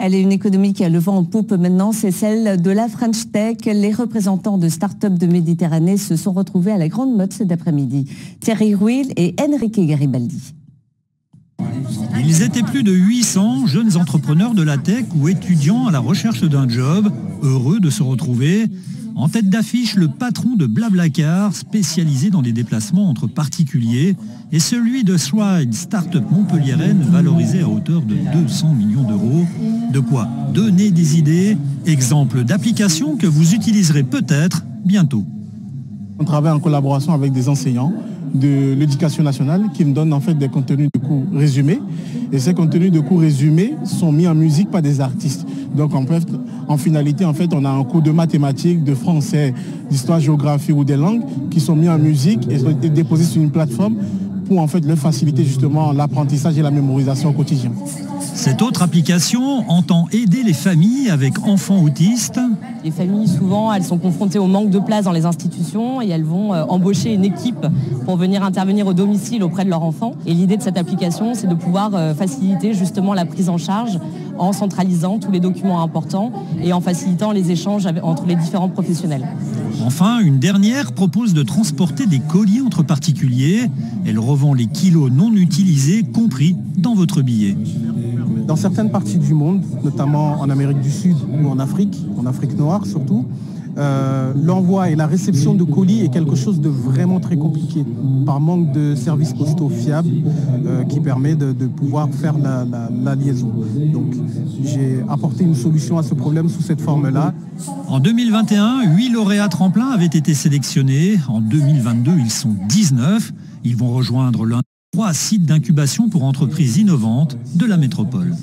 Elle est une économie qui a le vent en poupe maintenant, c'est celle de la French Tech. Les représentants de start-up de Méditerranée se sont retrouvés à la Grande Motte cet après-midi. Thierry Rouil et Enrique Garibaldi. Ils étaient plus de 800 jeunes entrepreneurs de la tech ou étudiants à la recherche d'un job, heureux de se retrouver. En tête d'affiche, le patron de Blablacar, spécialisé dans les déplacements entre particuliers, et celui de Stride, start-up montpelliéraine valorisée à hauteur de 200 millions d'euros. De quoi donner des idées, exemples d'applications que vous utiliserez peut-être bientôt. On travaille en collaboration avec des enseignants de l'éducation nationale qui me donnent en fait des contenus de cours résumés. Et ces contenus de cours résumés sont mis en musique par des artistes. Donc en finalité, en fait, on a un cours de mathématiques, de français, d'histoire, géographie ou des langues qui sont mis en musique et déposés sur une plateforme pour en fait leur faciliter justement l'apprentissage et la mémorisation au quotidien. Cette autre application entend aider les familles avec enfants autistes. Les familles, souvent, elles sont confrontées au manque de place dans les institutions et elles vont embaucher une équipe pour venir intervenir au domicile auprès de leurs enfants. Et l'idée de cette application, c'est de pouvoir faciliter justement la prise en charge en centralisant tous les documents importants et en facilitant les échanges entre les différents professionnels. Enfin, une dernière propose de transporter des colis entre particuliers. Elle revend les kilos non utilisés compris dans votre billet. Dans certaines parties du monde, notamment en Amérique du Sud ou en Afrique noire surtout, l'envoi et la réception de colis est quelque chose de vraiment très compliqué par manque de services postaux fiables qui permet de pouvoir faire la liaison. Donc j'ai apporté une solution à ce problème sous cette forme-là. En 2021, 8 lauréats tremplins avaient été sélectionnés. En 2022, ils sont 19. Ils vont rejoindre l'un des 3 sites d'incubation pour entreprises innovantes de la métropole.